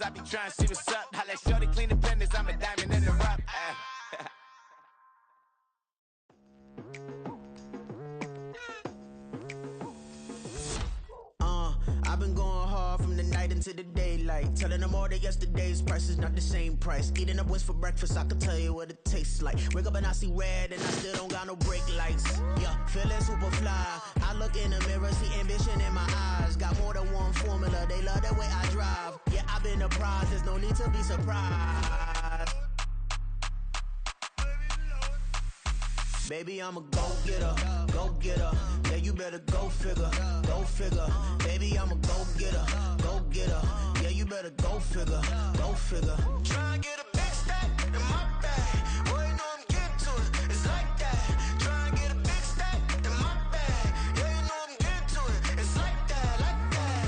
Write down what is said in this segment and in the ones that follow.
I be trying to see what's up. I let shorty clean the pendants, I'm a diamond in the rough. I've been going hard from the night into the daylight, telling them all that yesterday's price is not the same price. Eating up wings for breakfast, I can tell you what it tastes like. Wake up and I see red and I still don't got no brake lights. Yeah, feeling super fly. I look in the mirror, see ambition in my eyes. Got more than one formula, they love the way I drive. Yeah, I've been a prize, there's no need to be surprised. Baby, I'm a go-getter, go-getter. Yeah, you better go figure, go figure. Baby, I'm a go-getter, go-getter. Yeah, you better go figure, go figure. Try and get a big stack in my bag. Boy, you know I'm getting to it, it's like that. Try and get a big stack in my bag. Yeah, you know I'm getting to it, it's like that, like that.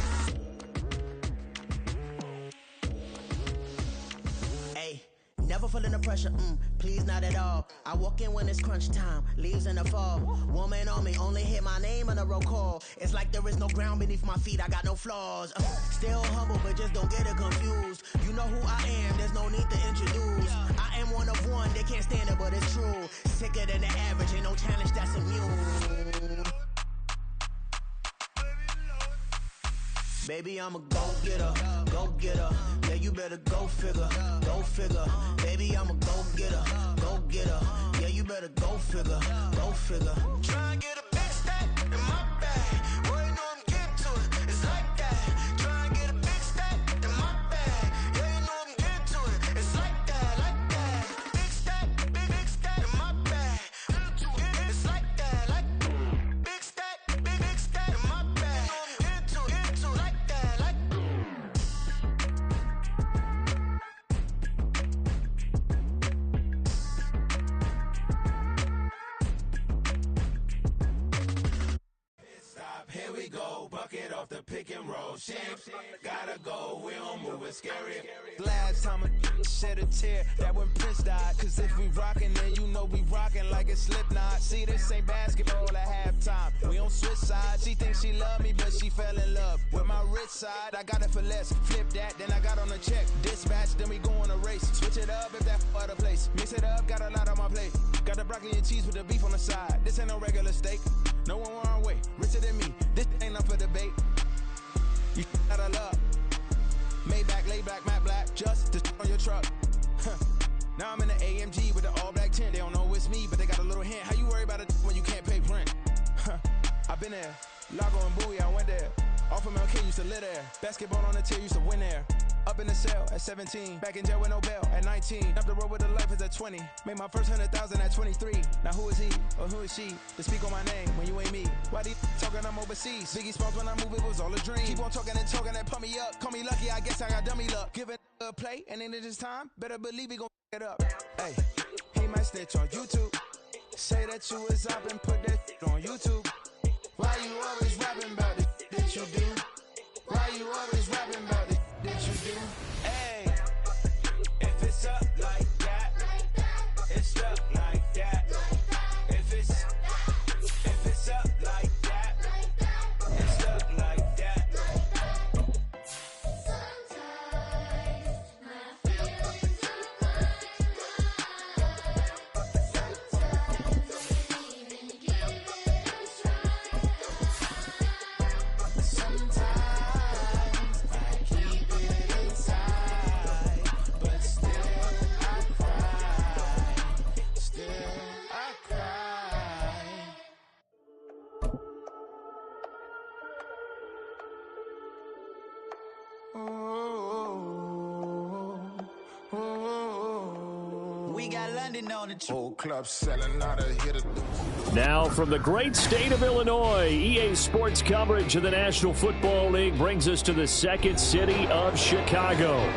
Hey. Never feeling the pressure, please not at all. I walk in when it's crunch time, leaves in the fall. Woman on me, only hit my name on a roll call. It's like there is no ground beneath my feet, I got no flaws. Still humble, but just don't get it confused. You know who I am, there's no need to introduce. I am one of one, they can't stand it, but it's true. Sicker than the average, ain't no challenge that's immune. Baby, I'm a go-getter, go-getter. Yeah, you better go figure, go figure. Baby, I'm a go-getter, go-getter. Yeah, you better go figure, go figure. Try and get a big stack in my bag. Boy, you know I'm getting to it, it's like that. Try and get a big stack in my bag. Yeah, you know I'm getting to it, it's like that, like that. Big stack in my bag. It's like that, like big stack in my bag. Into like that, like. Here we go, bucket off the pick and roll. Shit, gotta go, we don't move it scary. Last time a shed a tear, that when Prince died. Cause if we rockin', then you know we rockin' like it's Slipknot. See, this ain't basketball at halftime. We on switch sides. She thinks she love me, but she fell in love with my rich side. I got it for less. Flip that, then I got on a check. Dispatch, then we go on a race. Switch it up if that other place. Mix it up, got a lot on my plate. Got the broccoli and cheese with the beef on the side. This ain't no regular steak. No one wrong way, richer than me. This ain't up for debate. You out of luck. Maybach, lay back, matte black, just to on your truck. Now I'm in the AMG with the all black tint. They don't know it's me, but they got a little hint. How you worry about it when you can't pay rent? I've been there. Lago and Bowie, I went there. Off of MLK, used to live there. Basketball on the tier, used to win there. Up in the cell at 17. Back in jail with no bail at 19. Up the road with the life is at 20. Made my first 100,000 at 23. Now who is he or who is she to speak on my name when you ain't me? Why they talking I'm overseas? Biggie Smalls when I move, it was all a dream. Keep on talking and pump me up. Call me lucky, I guess I got dummy luck. Give it a play and then it's time. Better believe he gon' it up. Hey, he might snitch on YouTube. Say that you was up and put that on YouTube. Why you always rapping about it that you do? Why you always rapping about it that you do? Hey, if it's up like that, it's stuck like that. If it's up like that, it's stuck like that. We got London on the Whole club selling out of here to do. Now from the great state of Illinois, EA Sports coverage of the National Football League brings us to the second city of Chicago.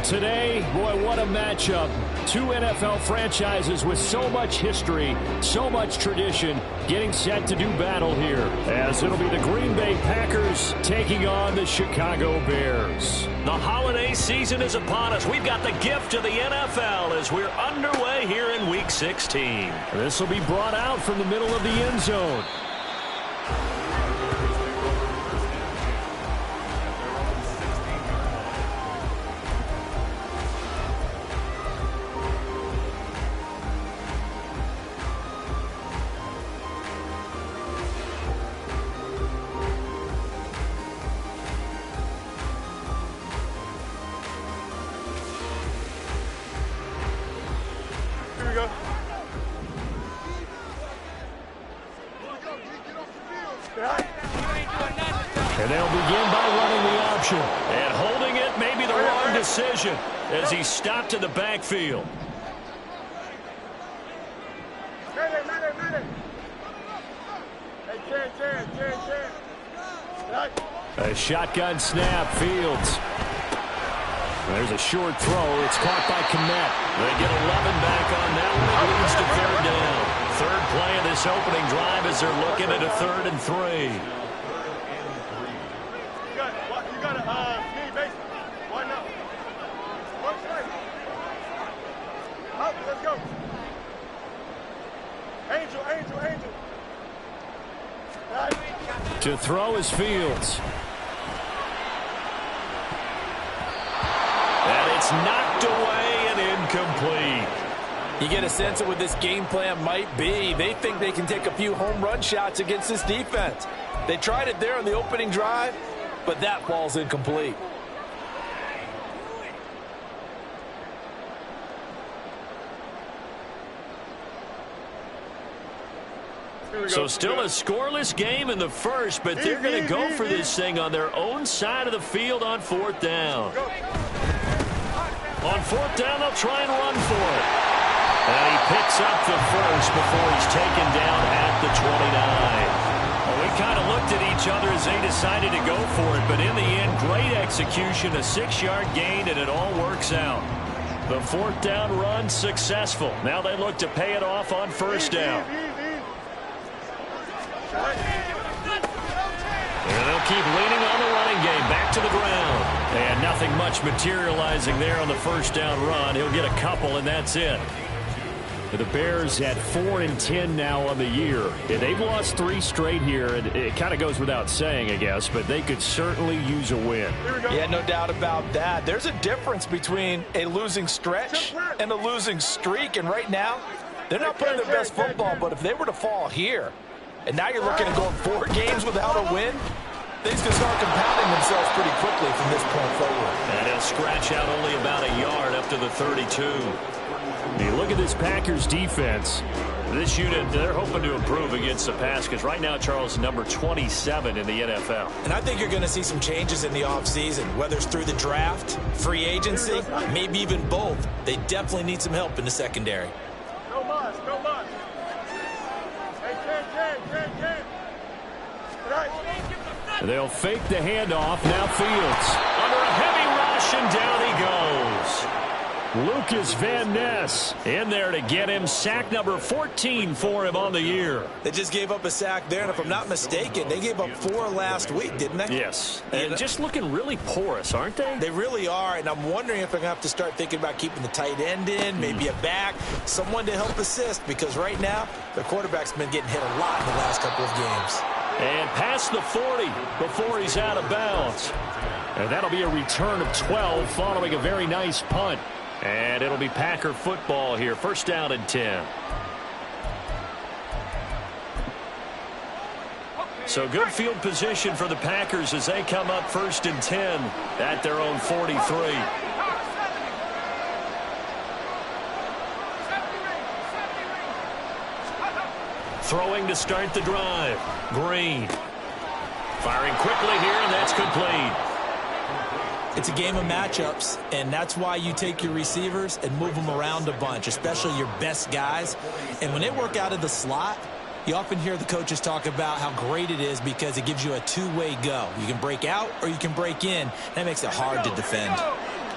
Today, boy, what a matchup. Two NFL franchises with so much history, so much tradition, getting set to do battle here, as it'll be the Green Bay Packers taking on the Chicago Bears. The holiday season is upon us. We've got the gift of the NFL as we're underway here in Week 16. This will be brought out from the middle of the end zone. They'll begin by running the option. And holding it may be the wrong decision as he stopped in the backfield. A shotgun snap, Fields. There's a short throw. It's caught by Kmet. They get 11 back on that one. It leads to third down. Third play of this opening drive as they're looking at a 3rd and 3. You got a speed base. Why not? One strike. Up, let's go. Angel. Nice. To throw is Fields. And it's knocked away and incomplete. You get a sense of what this game plan might be. They think they can take a few home run shots against this defense. They tried it there on the opening drive, but that falls incomplete. So still a scoreless game in the first, but they're going to go for this thing on their own side of the field on 4th down. On 4th down, they'll try and run for it. And he picks up the first before he's taken down at the 29. Well, we kind of looked at each other as they decided to go for it, but in the end, great execution, a 6-yard gain, and it all works out. The 4th down run successful. Now they look to pay it off on 1st down. And they'll keep leaning on the running game. Back to the ground. And nothing much materializing there on the 1st down run. He'll get a couple, and that's it. The Bears at 4-10 now on the year. They've lost 3 straight here, and it kind of goes without saying, I guess, but they could certainly use a win. Yeah, no doubt about that. There's a difference between a losing stretch and a losing streak, and right now, they're not playing their best football, but if they were to fall here, and now you're looking at going 4 games without a win, things can start compounding themselves pretty quickly from this point forward. And he'll scratch out only about a yard up to the 32. You look at this Packers defense. This unit, they're hoping to improve against the pass because right now, Charles, number 27 in the NFL. And I think you're going to see some changes in the offseason, whether it's through the draft, free agency, maybe even both. They definitely need some help in the secondary. No mas. They'll fake the handoff. Now Fields under a heavy rush, and down he goes. Lucas Van Ness in there to get him. Sack number 14 for him on the year. They just gave up a sack there, and if I'm not mistaken, they gave up 4 last week, didn't they? Yes. And just looking really porous, aren't they? They really are, and I'm wondering if they're going to have to start thinking about keeping the tight end in, maybe a back, someone to help assist, because right now, their quarterback's been getting hit a lot in the last couple of games. And past the 40 before he's out of bounds. And that'll be a return of 12 following a very nice punt. And it'll be Packer football here. 1st down and 10. So good field position for the Packers as they come up 1st and 10 at their own 43. Throwing to start the drive. Green. Firing quickly here, and that's complete. It's a game of matchups, and that's why you take your receivers and move them around a bunch, especially your best guys. And when they work out of the slot, you often hear the coaches talk about how great it is because it gives you a 2-way go. You can break out or you can break in. That makes it hard to defend.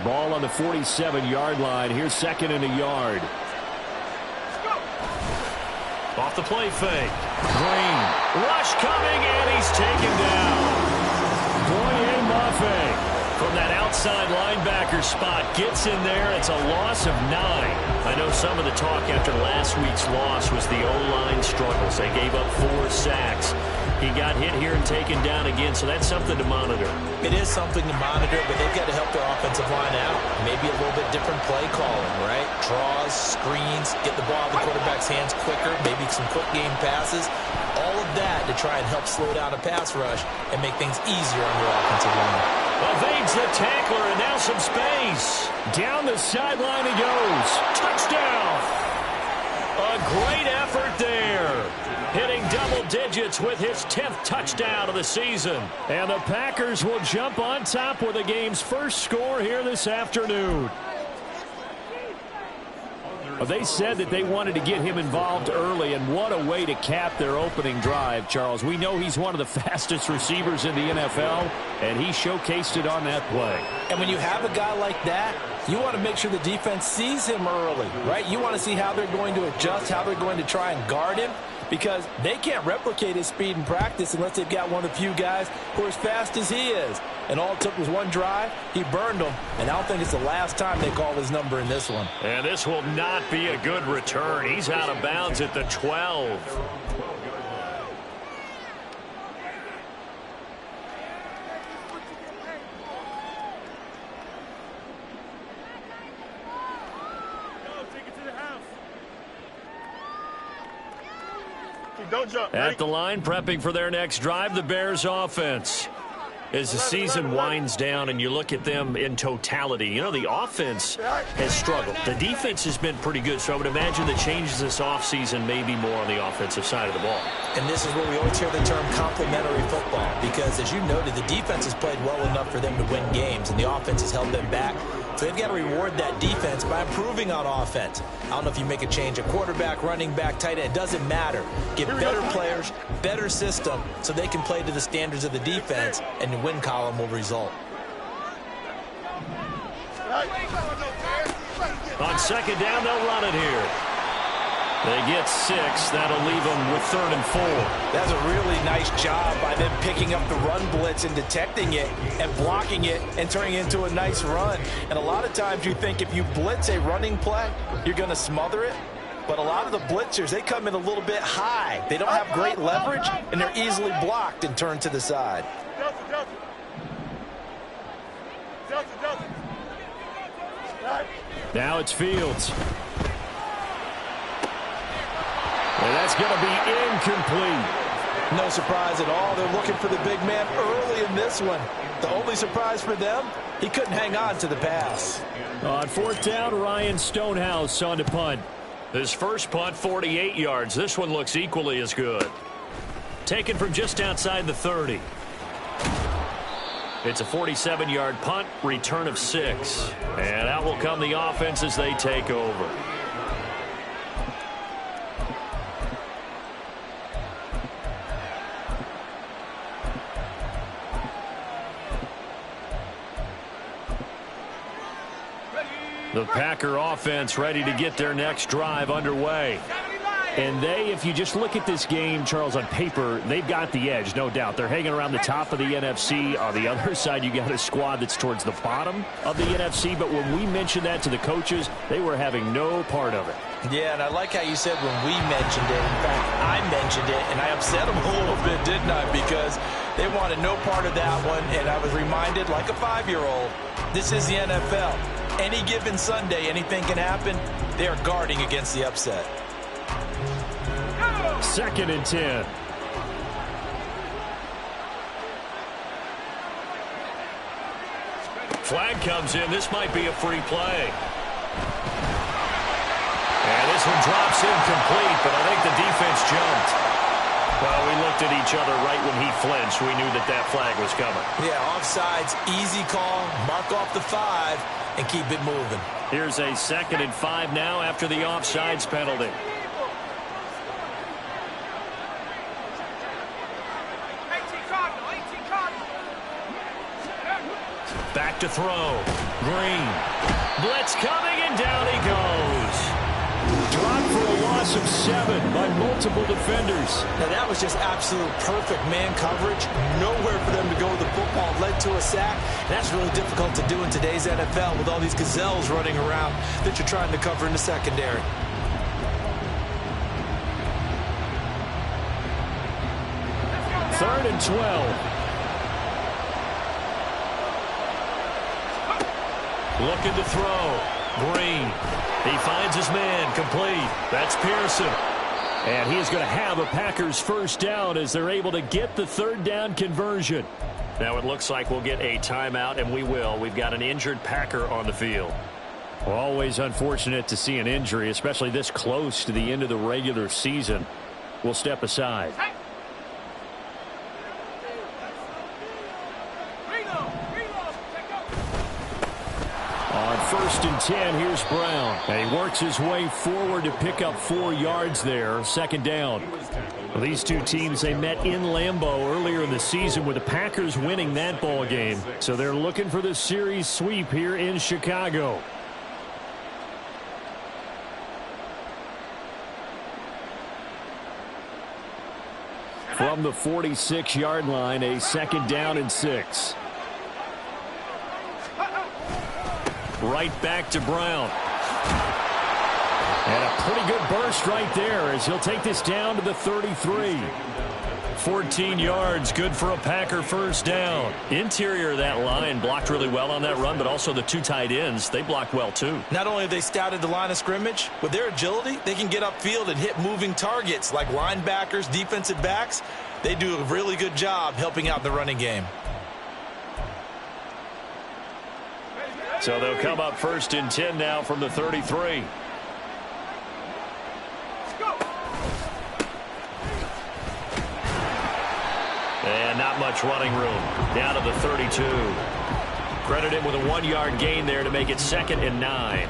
Ball on the 47-yard line. Here's 2nd and a yard. Off the play fake. Green. Rush coming, and he's taken down. Boye Mafe from that outside linebacker spot gets in there. It's a loss of 9. I know some of the talk after last week's loss was the O-line struggles. They gave up 4 sacks. He got hit here and taken down again, so that's something to monitor. It is something to monitor, but they've got to help their offensive line out. Maybe a little bit different play calling, right? Draws, screens, get the ball in the quarterback's hands quicker, maybe some quick game passes. All of that to try and help slow down a pass rush and make things easier on your offensive line. Evades the tackler, and now some space. Down the sideline he goes. Touchdown! A great effort there. hitting double digits with his 10th touchdown of the season. And the Packers will jump on top with the game's first score here this afternoon. They said that they wanted to get him involved early, and what a way to cap their opening drive, Charles. We know he's one of the fastest receivers in the NFL, and he showcased it on that play. And when you have a guy like that, you want to make sure the defense sees him early, right? You want to see how they're going to adjust, how they're going to try and guard him, because they can't replicate his speed in practice unless they've got one of the few guys who are as fast as he is. And all it took was one drive. He burned them, and I don't think it's the last time they call his number in this one. And this will not be a good return. He's out of bounds at the 12. Don't jump. At the line, prepping for their next drive, the Bears offense. As the season winds down and you look at them in totality, you know, the offense has struggled. The defense has been pretty good, so I would imagine the changes this offseason may be more on the offensive side of the ball. And this is where we always hear the term complementary football, because as you noted, the defense has played well enough for them to win games, and the offense has held them back. So they've got to reward that defense by improving on offense. I don't know if you make a change, a quarterback, running back, tight end, it doesn't matter. Get better players, better system, so they can play to the standards of the defense, and the win column will result. On second down, they'll run it here. They get 6. That'll leave them with 3rd and 4. That's a really nice job by them picking up the run blitz and detecting it and blocking it and turning it into a nice run. And a lot of times you think if you blitz a running play, you're going to smother it. But a lot of the blitzers, they come in a little bit high. They don't have great leverage, and they're easily blocked and turned to the side. Now it's Fields. And that's going to be incomplete. No surprise at all. They're looking for the big man early in this one. The only surprise for them, he couldn't hang on to the pass. On 4th down, Ryan Stonehouse on to punt. His first punt, 48 yards. This one looks equally as good. Taken from just outside the 30. It's a 47-yard punt, return of 6. And out will come the offense as they take over. The Packer offense ready to get their next drive underway. And they, if you just look at this game, Charles, on paper, they've got the edge, no doubt. They're hanging around the top of the NFC. On the other side, you got a squad that's towards the bottom of the NFC. But when we mentioned that to the coaches, they were having no part of it. Yeah, and I like how you said when we mentioned it. In fact, I mentioned it, and I upset them a little bit, didn't I? Because they wanted no part of that one, and I was reminded, like a 5-year-old, this is the NFL. Any given Sunday, anything can happen. They are guarding against the upset. 2nd and 10. Flag comes in. This might be a free play. And this one drops incomplete, but I think the defense jumped. Well, we looked at each other right when he flinched. We knew that that flag was coming. Yeah, offsides, easy call, mark off the 5, and keep it moving. Here's a 2nd and 5 now after the offsides penalty. Back to throw. Green. Blitz coming, and down he goes. Dropped for a loss of 7 by multiple defenders. Now, that was just absolute perfect man coverage. Nowhere for them to go with the football. Led to a sack. And that's really difficult to do in today's NFL with all these gazelles running around that you're trying to cover in the secondary. Third and 12. Looking to throw. Green. He finds his man. Complete. That's Pearson. And he is going to have a Packers first down as they're able to get the 3rd down conversion. Now it looks like we'll get a timeout, and we will. We've got an injured Packer on the field. Always unfortunate to see an injury, especially this close to the end of the regular season. will step aside. On 1st and 10, here's Brown. And he works his way forward to pick up 4 yards there. 2nd down. Well, these two teams, they met in Lambeau earlier in the season with the Packers winning that ball game. So they're looking for the series sweep here in Chicago. From the 46-yard line, a 2nd down and 6. Right back to Brown. And a pretty good burst right there as he'll take this down to the 33. 14 yards, good for a Packer 1st down. Interior of that line blocked really well on that run, but also the 2 tight ends, they blocked well too. Not only have they scouted the line of scrimmage, with their agility, they can get upfield and hit moving targets like linebackers, defensive backs. They do a really good job helping out the running game. So they'll come up 1st and 10 now from the 33. And not much running room. Down to the 32. Credit him with a 1-yard gain there to make it 2nd and 9.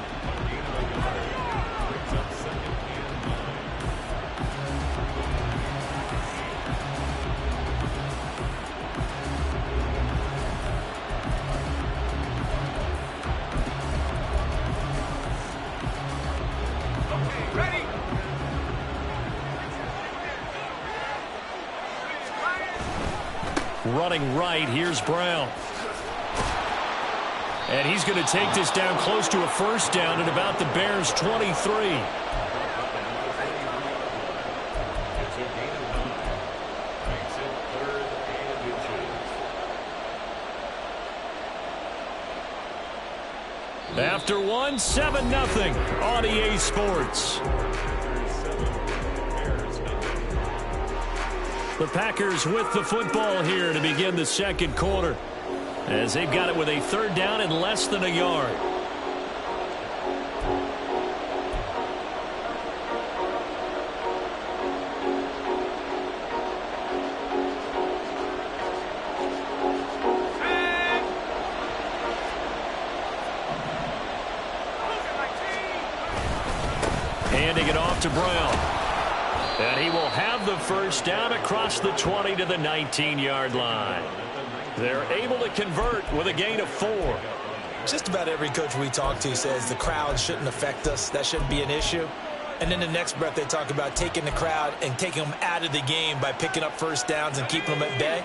Running right, here's Brown. And he's going to take this down close to a 1st down at about the Bears' 23. After 1, 7-0 on EA Sports. The Packers with the football here to begin the 2nd quarter, as they've got it with a 3rd down and less than a yard. Handing it off to Brown. And he will have the 1st down across the 20 to the 19-yard line. They're able to convert with a gain of 4. Just about every coach we talk to says the crowd shouldn't affect us. That shouldn't be an issue. And then the next breath they talk about taking the crowd and taking them out of the game by picking up 1st downs and keeping them at bay.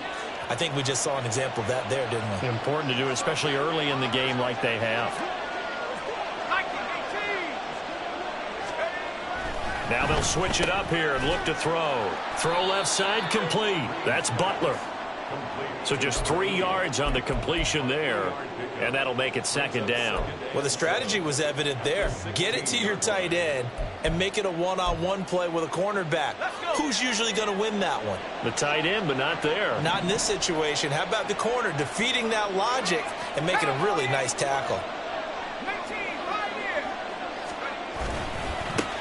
I think we just saw an example of that there, didn't we? Important to do, especially early in the game like they have. Now they'll switch it up here and look to throw. Throw left side, complete. That's Butler. So just 3 yards on the completion there, and that'll make it 2nd down. Well, the strategy was evident there. Get it to your tight end and make it a one-on-one play with a cornerback. Who's usually going to win that one? The tight end, but not there. Not in this situation. How about the corner defeating that logic and making a really nice tackle?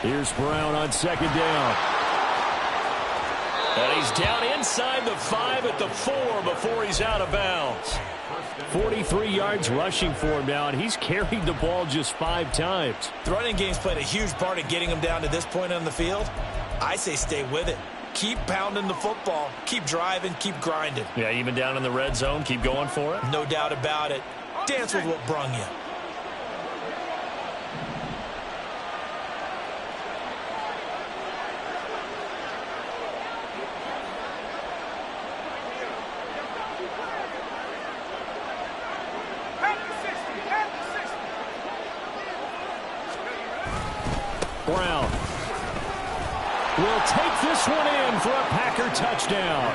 Here's Brown on 2nd down. And he's down inside the 5 at the 4 before he's out of bounds. 43 yards rushing for him now, and he's carried the ball just 5 times. The running game's played a huge part in getting him down to this point on the field. I say stay with it. Keep pounding the football. Keep driving. Keep grinding. Yeah, even down in the red zone, keep going for it. No doubt about it. Dance with what brung you. Brown will take this one in for a Packer touchdown.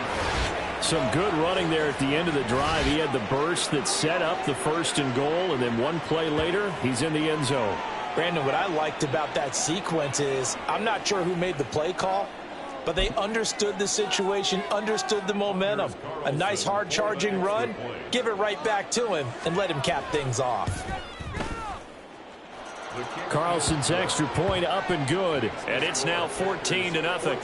Some good running there at the end of the drive. He had the burst that set up the 1st and goal, and then one play later, he's in the end zone. Brandon, what I liked about that sequence is I'm not sure who made the play call, but they understood the situation, understood the momentum. A nice hard-charging run, give it right back to him, and let him cap things off. Carlson's extra point up and good. And it's now 14-0.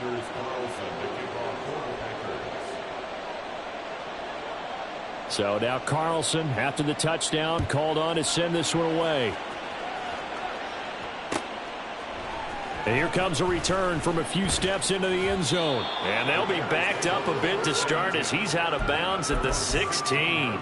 Anders Carlson to kick off for the Packers. So now Carlson, after the touchdown, called on to send this one away. And here comes a return from a few steps into the end zone. And they'll be backed up a bit to start as he's out of bounds at the 16.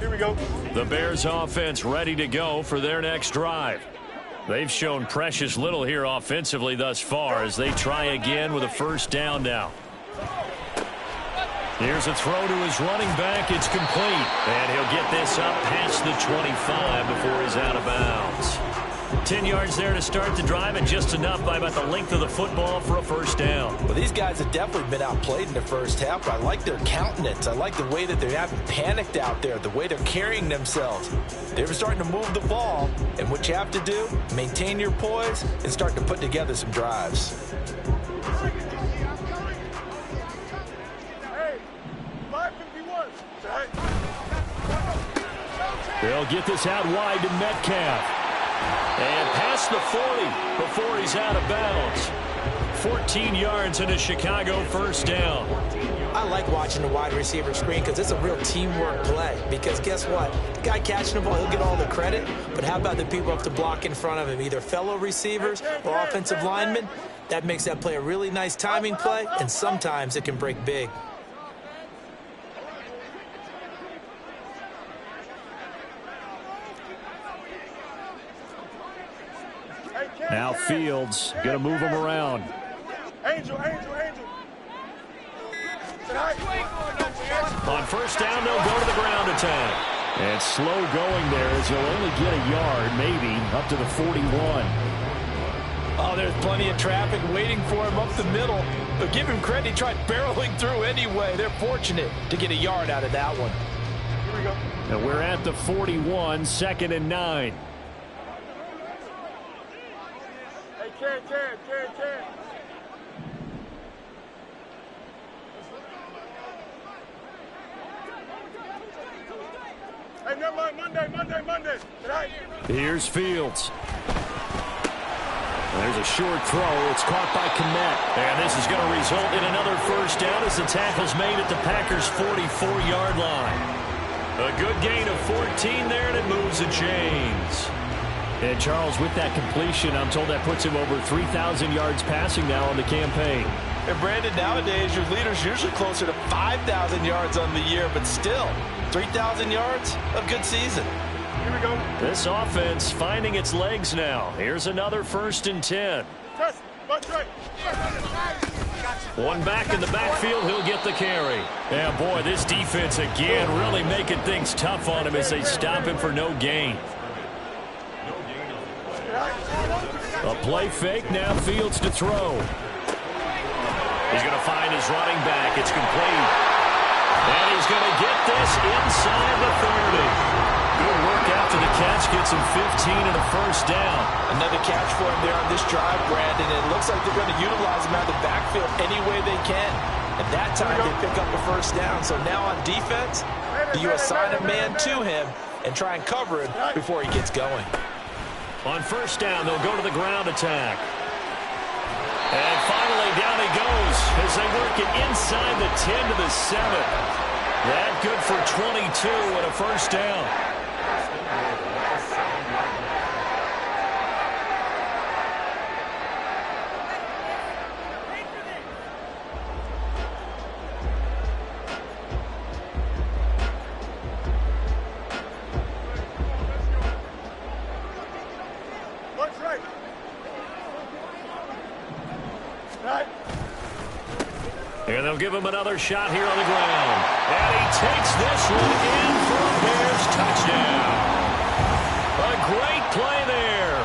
Here we go. The Bears offense ready to go for their next drive. They've shown precious little here offensively thus far as they try again with a first down now. Here's a throw to his running back. It's complete. And he'll get this up past the 25 before he's out of bounds. 10 yards there to start the drive, and just enough by about the length of the football for a first down. Well, these guys have definitely been outplayed in the first half. I like their countenance. I like the way that they haven't panicked out there, the way they're carrying themselves. They're starting to move the ball, and what you have to do, maintain your poise and start to put together some drives. Hey, 551. They'll get this out wide to Metcalf. And past the 40 before he's out of bounds. 14 yards and a Chicago first down. I like watching the wide receiver screen because it's a real teamwork play. Because guess what? The guy catching the ball, he'll get all the credit. But how about the people up to block in front of him, either fellow receivers or offensive linemen? That makes that play a really nice timing play, and sometimes it can break big. Now Fields going to move him around. Angel. On first down, they'll go to the ground attack. And slow going there as he'll only get a yard, maybe, up to the 41. Oh, there's plenty of traffic waiting for him up the middle. But give him credit, he tried barreling through anyway. They're fortunate to get a yard out of that one. Here we go. And we're at the 41, 2nd and 9. Hey, Ken. Hey, never mind. Monday. Tonight. Here's Fields. There's a short throw. It's caught by Kmet. And this is going to result in another first down as the tackle's made at the Packers' 44-yard line. A good gain of 14 there, and it moves the chains. And Charles, with that completion, I'm told that puts him over 3,000 yards passing now on the campaign. And Brandon, nowadays your leader's usually closer to 5,000 yards on the year, but still, 3,000 yards, a good season. Here we go. This offense finding its legs now. Here's another 1st and 10. One back in the backfield, he'll get the carry. Yeah, boy, this defense again really making things tough on him as they stop him for no gain. A play fake, now Fields to throw. He's going to find his running back. It's complete. And he's going to get this inside the 30. Good work after the catch. Gets him 15 and a first down. Another catch for him there on this drive, Brandon. It looks like they're going to utilize him out of the backfield any way they can. And that time they pick up the first down. So now on defense, you assign a man to him and try and cover him before he gets going. On first down, they'll go to the ground attack. And finally, down he goes as they work it inside the 10 to the 7. That good for 22 and a first down. And they'll give him another shot here on the ground. And he takes this one in for a Bears touchdown. A great play there.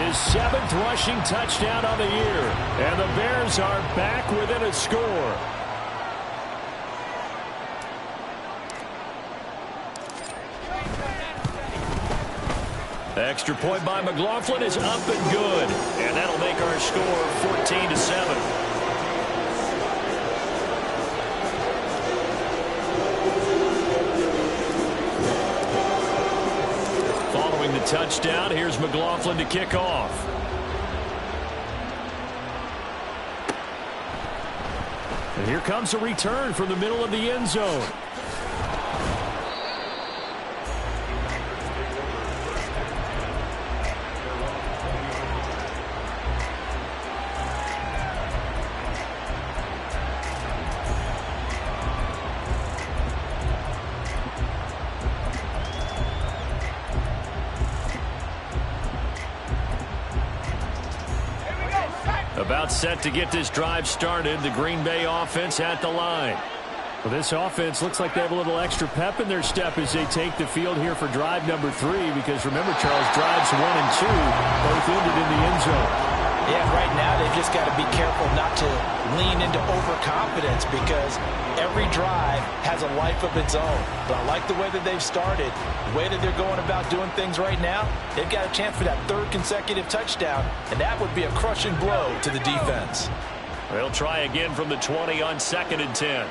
His 7th rushing touchdown on the year. And the Bears are back within a score. Extra point by McLaughlin is up and good. And that'll make our score 14-7. touchdown. Here's McLaughlin to kick off. And here comes a return from the middle of the end zone. About set to get this drive started. The Green Bay offense at the line. Well, this offense looks like they have a little extra pep in their step as they take the field here for drive number 3. Because remember, Charles, drives 1 and 2 both ended in the end zone. Yeah, right now they've just got to be careful not to lean into overconfidence because every drive has a life of its own. But I like the way that they've started, the way that they're going about doing things right now. They've got a chance for that 3rd consecutive touchdown, and that would be a crushing blow to the defense. They'll try again from the 20 on 2nd and 10.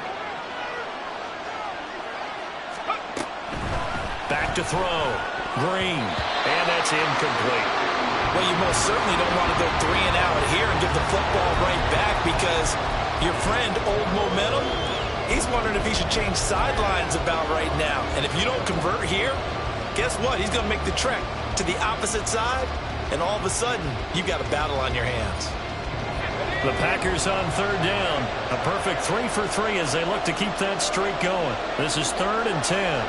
Back to throw. Green. And that's incomplete. Well, you most certainly don't want to go 3 and out here and give the football right back because your friend, Old Momentum, he's wondering if he should change sidelines about right now. And if you don't convert here, guess what? He's going to make the trek to the opposite side, and all of a sudden, you've got a battle on your hands. The Packers on 3rd down. A perfect 3 for 3 as they look to keep that streak going. This is 3rd and 10.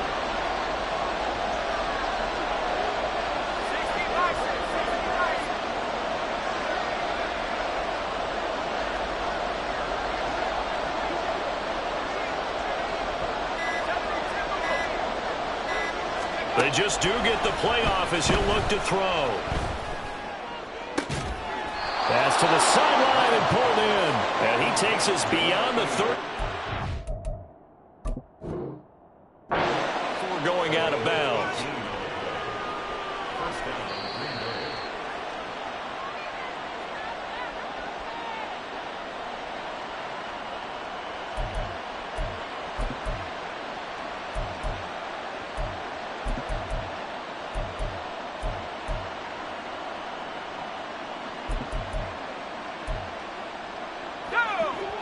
They just do get the playoff as he'll look to throw. Pass to the sideline and pulled in. And he takes us beyond the 30. Before going out of bounds.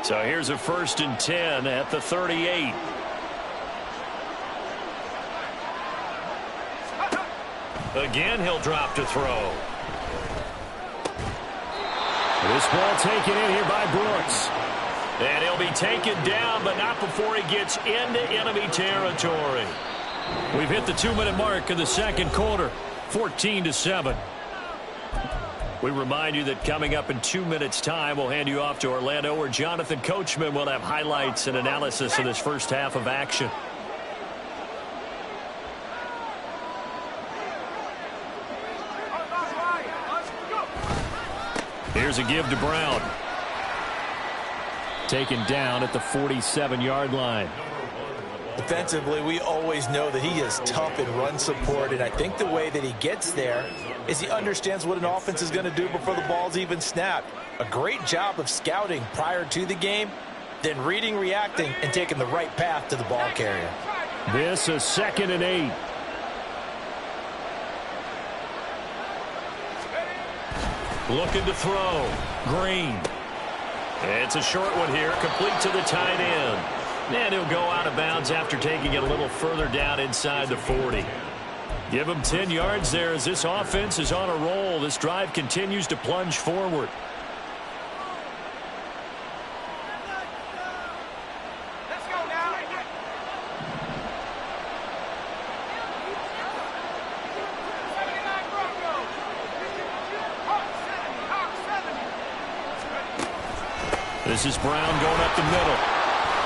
So here's a 1st and 10 at the 38. Again, he'll drop to throw. This ball taken in here by Brooks. And he'll be taken down, but not before he gets into enemy territory. We've hit the 2-minute mark of the 2nd quarter, 14-7. We remind you that coming up in 2 minutes' time, we'll hand you off to Orlando, where Jonathan Coachman will have highlights and analysis of this first half of action. Here's a give to Brown. Taken down at the 47-yard line. Defensively, we always know that he is tough in run support, and I think the way that he gets there is he understands what an offense is going to do before the ball's even snapped. A great job of scouting prior to the game, then reading, reacting, and taking the right path to the ball carrier. This is 2nd and 8. Looking to throw. Green. It's a short one here, complete to the tight end. And he'll go out of bounds after taking it a little further down inside the 40. Give him 10 yards there as this offense is on a roll. This drive continues to plunge forward. Let's go now. This is Brown going up the middle.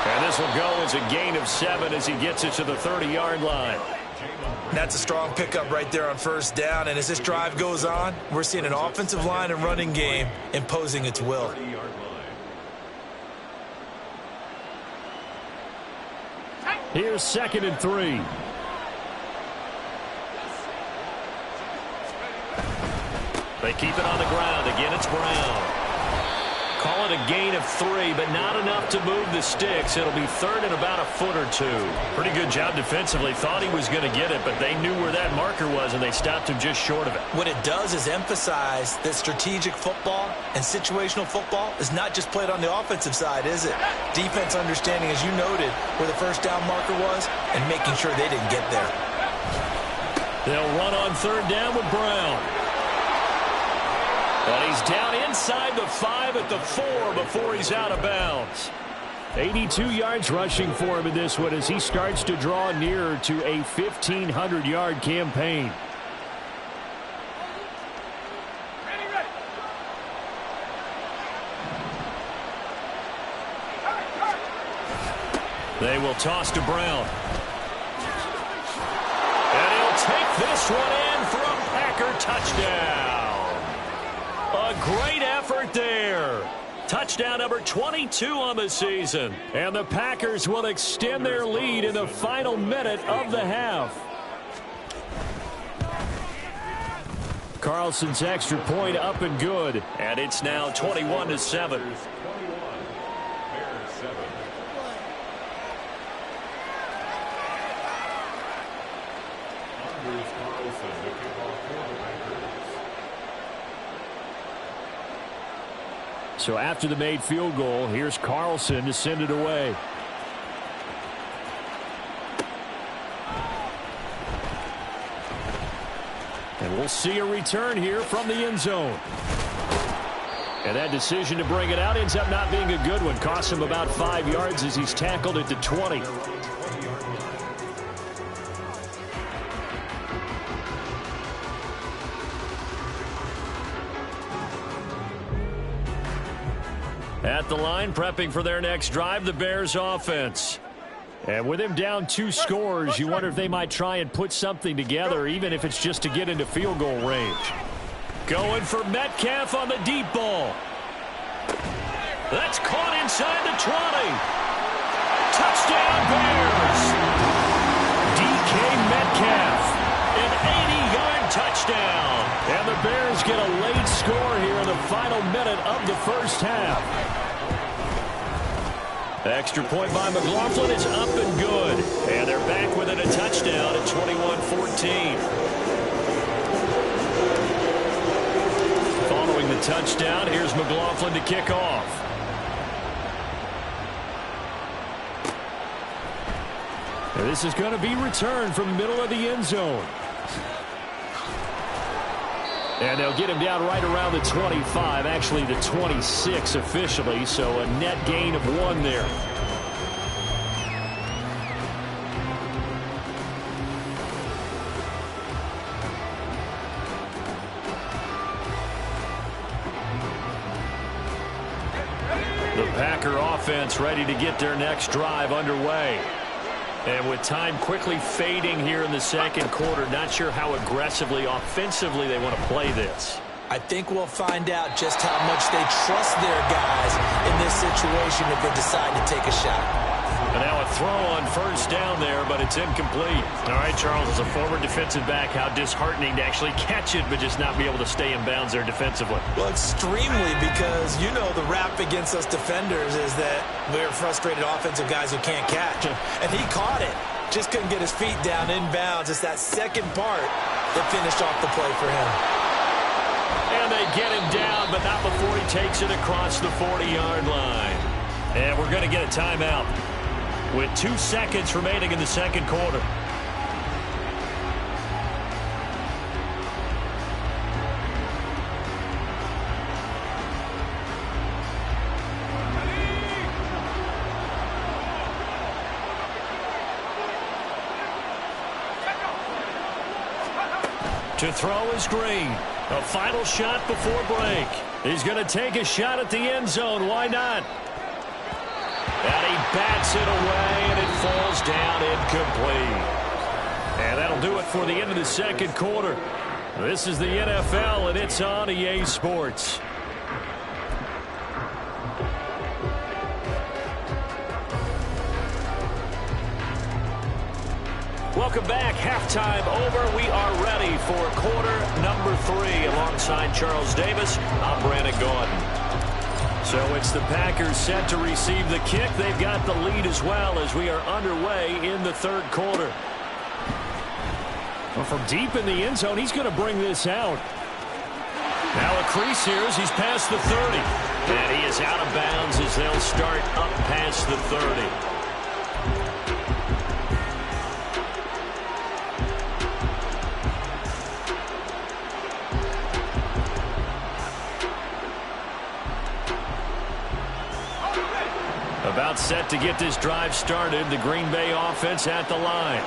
And this will go as a gain of 7 as he gets it to the 30-yard line. That's a strong pickup right there on 1st down. And as this drive goes on, we're seeing an offensive line and running game imposing its will. Here's 2nd and 3. They keep it on the ground. Again, it's Brown. Call it a gain of 3, but not enough to move the sticks. It'll be third and about a foot or two. Pretty good job defensively. Thought he was going to get it, but they knew where that marker was, and they stopped him just short of it. What it does is emphasize that strategic football and situational football is not just played on the offensive side, is it? Defense understanding, as you noted, where the first down marker was and making sure they didn't get there. They'll run on third down with Brown. But he's down inside the 5 at the 4 before he's out of bounds. 82 yards rushing for him in this one as he starts to draw nearer to a 1,500-yard campaign. They will toss to Brown. And he'll take this one in for a Packer touchdown. A great effort there. Touchdown number 22 on the season. And the Packers will extend their lead in the final minute of the half. Carlson's extra point up and good. And it's now 21-7. So after the made field goal, here's Carlson to send it away. And we'll see a return here from the end zone. And that decision to bring it out ends up not being a good one. Costs him about 5 yards as he's tackled at the 20. At the line, prepping for their next drive, the Bears offense. And with him down 2 scores, you wonder if they might try and put something together, even if it's just to get into field goal range. Going for Metcalf on the deep ball. That's caught inside the 20. Touchdown, Bears. DK Metcalf, an 80-yard touchdown. And the Bears get a late score here in the final minute of the first half. Extra point by McLaughlin is up and good. And they're back within a touchdown at 21-14. Following the touchdown, here's McLaughlin to kick off. And this is going to be returned from the middle of the end zone. And they'll get him down right around the 25, actually the 26 officially, so a net gain of 1 there. The Packer offense ready to get their next drive underway. And with time quickly fading here in the second quarter, not sure how aggressively, offensively they want to play this. I think we'll find out just how much they trust their guys in this situation if they decide to take a shot. And now a throw on first down there, but it's incomplete. All right, Charles, as a former defensive back, how disheartening to actually catch it but just not be able to stay in bounds there defensively. Well, extremely, because you know the rap against us defenders is that we're frustrated offensive guys who can't catch. And he caught it. Just couldn't get his feet down in bounds. It's that second part that finished off the play for him. And they get him down, but not before he takes it across the 40-yard line. And we're going to get a timeout with 2 seconds remaining in the second quarter. To throw is Green. A final shot before break. He's going to take a shot at the end zone. Why not? And he bats it away, and it falls down incomplete. And that'll do it for the end of the second quarter. This is the NFL, and it's on EA Sports. Welcome back. Halftime over. We are ready for quarter number 3. Alongside Charles Davis, I'm Brandon Gaudin. So it's the Packers set to receive the kick. They've got the lead as well as we are underway in the third quarter. Well, from deep in the end zone, he's going to bring this out. Now a crease here as he's past the 30. And he is out of bounds as they'll start up past the 30. About set to get this drive started. The Green Bay offense at the line.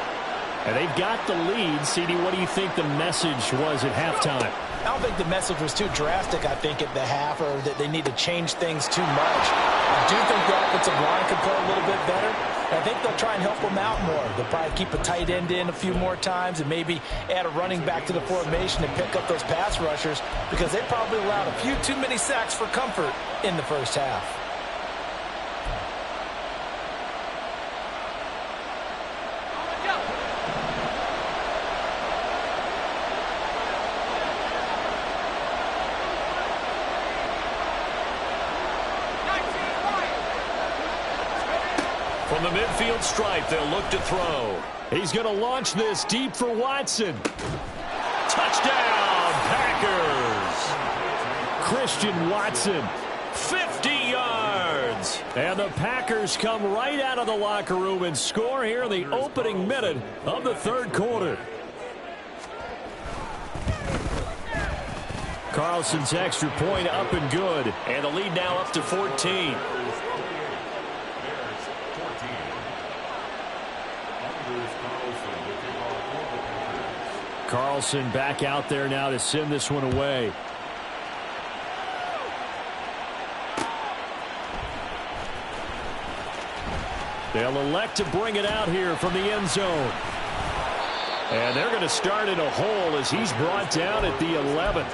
And they've got the lead. CD, what do you think the message was at halftime? I don't think the message was too drastic, I think, at the half, or that they need to change things too much. I do think the offensive line could play a little bit better. I think they'll try and help them out more. They'll probably keep a tight end in a few more times and maybe add a running back to the formation and pick up those pass rushers, because they probably allowed a few too many sacks for comfort in the first half. From the midfield stripe, they'll look to throw. He's going to launch this deep for Watson. Touchdown, Packers! Christian Watson, 50 yards. And the Packers come right out of the locker room and score here in the opening minute of the third quarter. Carlson's extra point up and good. And the lead now up to 14. Carlson back out there now to send this one away. They'll elect to bring it out here from the end zone. And they're going to start in a hole as he's brought down at the 11.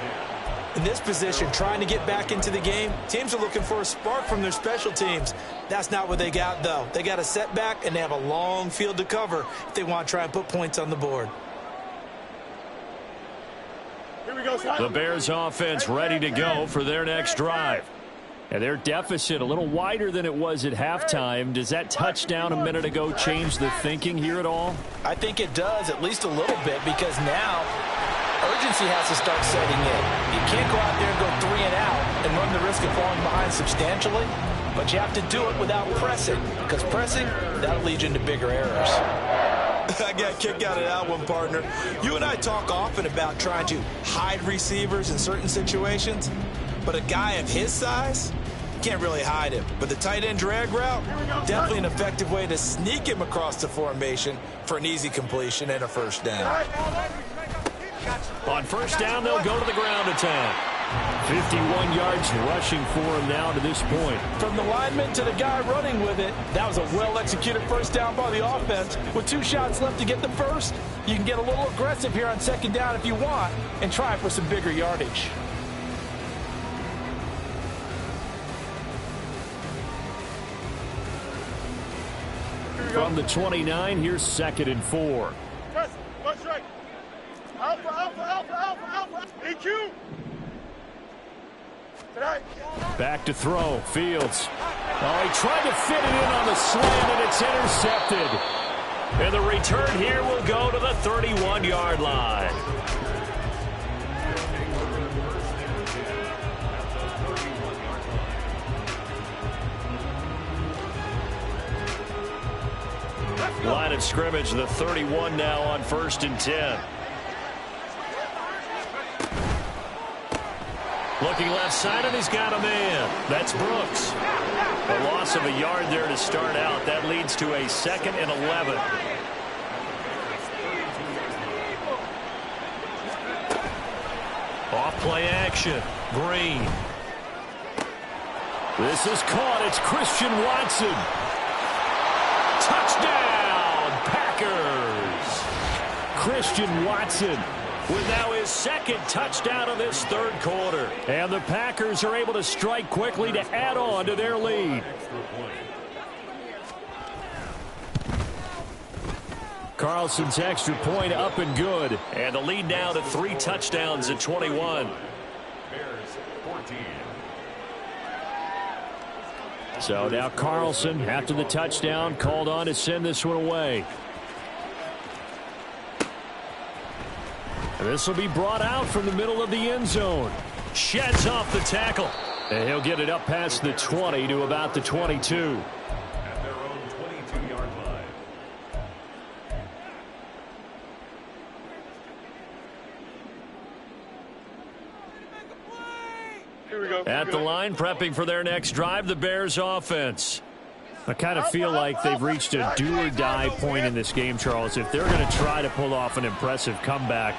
In this position, trying to get back into the game, teams are looking for a spark from their special teams. That's not what they got, though. They got a setback, and they have a long field to cover if they want to try and put points on the board. The Bears offense ready to go for their next drive. And their deficit a little wider than it was at halftime. Does that touchdown a minute ago change the thinking here at all? I think it does, at least a little bit, because now urgency has to start setting in. You can't go out there and go 3 and out and run the risk of falling behind substantially, but you have to do it without pressing, because pressing, that'll lead you into bigger errors. I got a kick out of that one, partner. You and I talk often about trying to hide receivers in certain situations, but a guy of his size, can't really hide him. But the tight end drag route, definitely an effective way to sneak him across the formation for an easy completion and a first down. On first down, they'll go to the ground attack. 51 yards rushing for him now to this point. From the lineman to the guy running with it, that was a well-executed first down by the offense. With 2 shots left to get the first, you can get a little aggressive here on second down if you want and try for some bigger yardage. From the 29, here's 2nd and 4. What's right? Alpha, alpha, alpha, alpha, alpha. EQ. Back to throw. Fields. Oh, he tried to fit it in on the slant, and it's intercepted. And the return here will go to the 31-yard line. Line of scrimmage, the 31 now on 1st and 10. Looking left side, and he's got a man. That's Brooks. A loss of a yard there to start out. That leads to a 2nd and 11. Off play action. Green. This is caught. It's Christian Watson. Touchdown, Packers. Christian Watson with now his 2nd touchdown of this third quarter. And the Packers are able to strike quickly to add on to their lead. Carlson's extra point up and good. And the lead now to 3 touchdowns at 21. Bears 14. So now Carlson, after the touchdown, called on to send this one away. This will be brought out from the middle of the end zone. Sheds off the tackle. And he'll get it up past the 20 to about the 22. At their own 22-yard line. Here we go. At the line, prepping for their next drive, the Bears offense. I kind of feel like they've reached a do-or-die point in this game, Charles. If they're going to try to pull off an impressive comeback,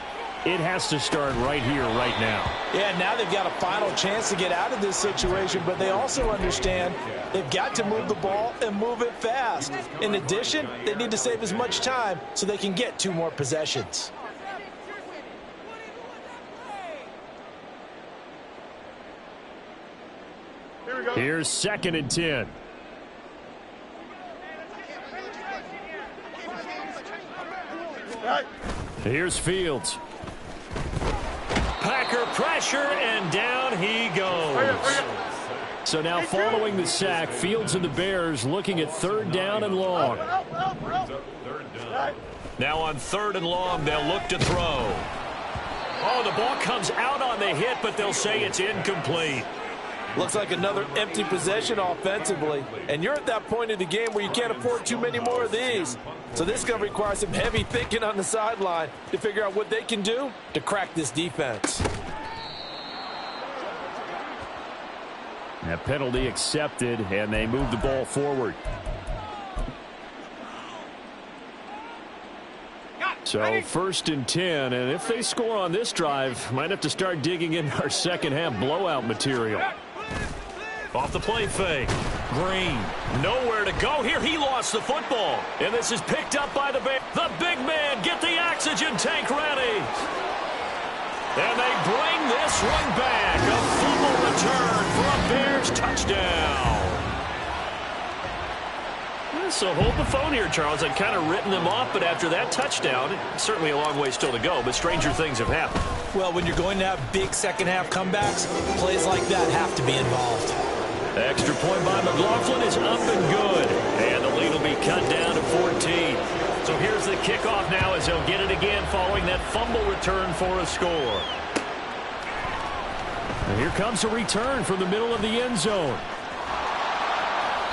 it has to start right here, right now. Yeah, now they've got a final chance to get out of this situation, but they also understand they've got to move the ball and move it fast. In addition, they need to save as much time so they can get 2 more possessions. Here we go. Here's 2nd and 10. Right. Here's Fields. Packer pressure, and down he goes. So now following the sack, Fields and the Bears looking at 3rd down and long. Now on 3rd and long, they'll look to throw. Oh, the ball comes out on the hit, but they'll say it's incomplete. Looks like another empty possession offensively. And you're at that point in the game where you can't afford too many more of these. So this is going to require some heavy thinking on the sideline to figure out what they can do to crack this defense. That penalty accepted, and they move the ball forward. So 1st and 10, and if they score on this drive, might have to start digging in our second half blowout material. Off the play fake. Green, nowhere to go here. He lost the football. And this is picked up by the Bears. The big man, get the oxygen tank ready. And they bring this one back. A fumble return for a Bears touchdown. So hold the phone here, Charles. I'd kind of written them off, but after that touchdown, certainly a long way still to go, but stranger things have happened. Well, when you're going to have big second-half comebacks, plays like that have to be involved. Extra point by McLaughlin is up and good. And the lead will be cut down to 14. So here's the kickoff now as he'll get it again following that fumble return for a score. And here comes a return from the middle of the end zone.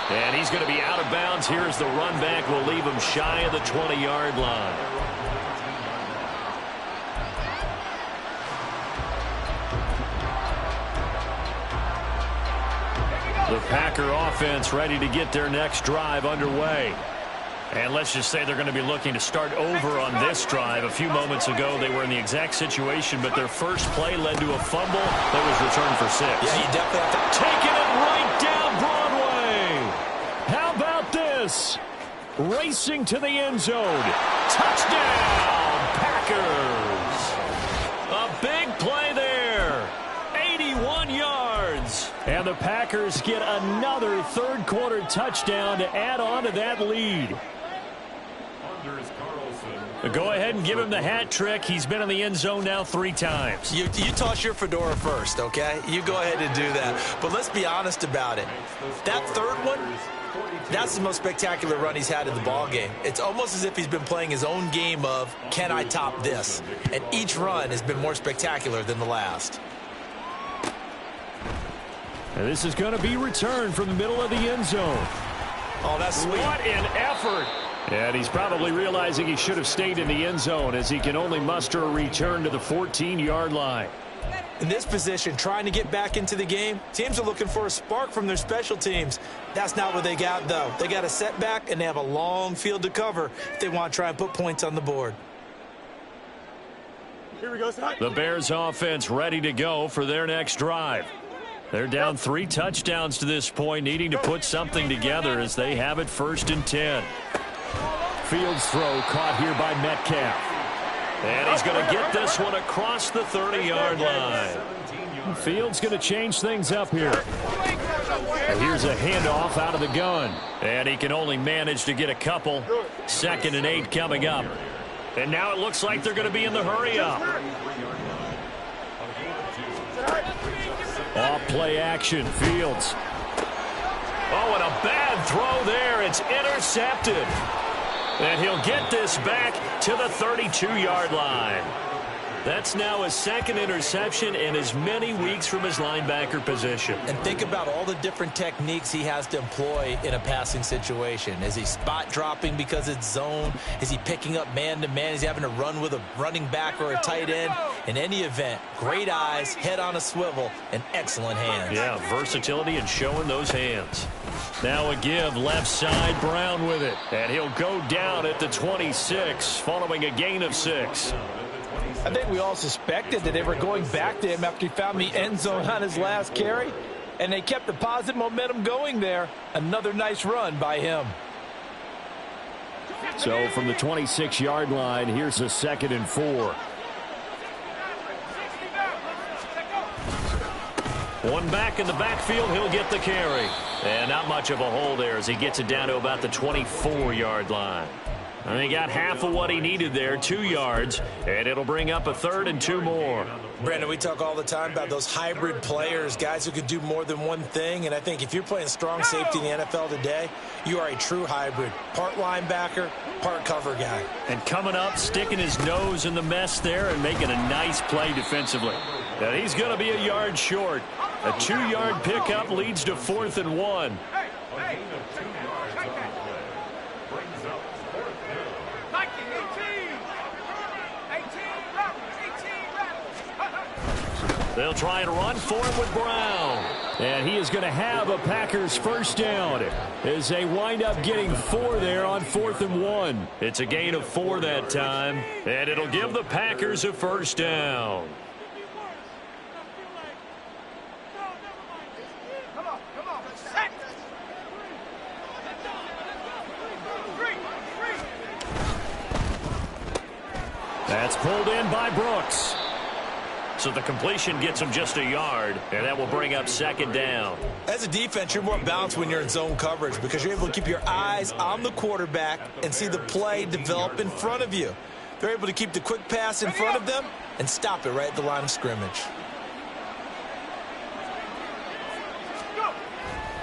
And he's going to be out of bounds. Here's the run back. Will leave him shy of the 20-yard line. The Packer offense ready to get their next drive underway. And let's just say they're going to be looking to start over on this drive. A few moments ago, they were in the exact situation, but their first play led to a fumble that was returned for 6. Yeah, you definitely have to. Taking it right down Broadway. How about this? Racing to the end zone. Touchdown, Packers. A big play there. 81 yards. And the Packers get another third-quarter touchdown to add on to that lead. Go ahead and give him the hat trick. He's been in the end zone now 3 times. You toss your fedora first, okay? You go ahead and do that. But let's be honest about it. That third one, that's the most spectacular run he's had in the ballgame. It's almost as if he's been playing his own game of, can I top this? And each run has been more spectacular than the last. And this is going to be returned from the middle of the end zone. Oh, that's sweet. What an effort. And he's probably realizing he should have stayed in the end zone as he can only muster a return to the 14-yard line. In this position, trying to get back into the game, teams are looking for a spark from their special teams. That's not what they got, though. They got a setback, and they have a long field to cover if they want to try and put points on the board. Here we go, son. The Bears offense ready to go for their next drive. They're down 3 touchdowns to this point, needing to put something together as they have it 1st and 10. Fields throw caught here by Metcalf. And he's going to get this one across the 30-yard line. Fields going to change things up here. And here's a handoff out of the gun. And he can only manage to get a couple. 2nd and 8 coming up. And now it looks like they're going to be in the hurry-up. Off play action, Fields. Oh, and a bad throw there. It's intercepted. And he'll get this back to the 32-yard line. That's now his second interception in as many weeks from his linebacker position. And think about all the different techniques he has to employ in a passing situation. Is he spot dropping because it's zone? Is he picking up man-to-man? Is he having to run with a running back or a tight end? In any event, great eyes, head on a swivel, and excellent hands. Yeah, versatility and showing those hands. Now a give left side, Brown with it. And he'll go down at the 26 following a gain of 6. I think we all suspected that they were going back to him after he found the end zone on his last carry, and they kept the positive momentum going there. Another nice run by him. So from the 26-yard line, here's a 2nd and 4. One back in the backfield, he'll get the carry. And not much of a hole there as he gets it down to about the 24-yard line. And he got half of what he needed there, 2 yards, and it'll bring up a 3rd and 2 more. Brandon, we talk all the time about those hybrid players, guys who could do more than one thing, and I think if you're playing strong safety in the NFL today, you are a true hybrid. Part linebacker, part cover guy. And coming up, sticking his nose in the mess there and making a nice play defensively. And he's going to be a yard short. A 2-yard pickup leads to 4th and 1. They'll try and run for him with Brown. And he is going to have a Packers first down as they wind up getting 4 there on 4th and 1. It's a gain of 4 that time, and it'll give the Packers a first down. That's pulled in by Brooks. So the completion gets him just a yard, and that will bring up 2nd down. As a defense, you're more balanced when you're in zone coverage because you're able to keep your eyes on the quarterback and see the play develop in front of you. They're able to keep the quick pass in front of them and stop it right at the line of scrimmage.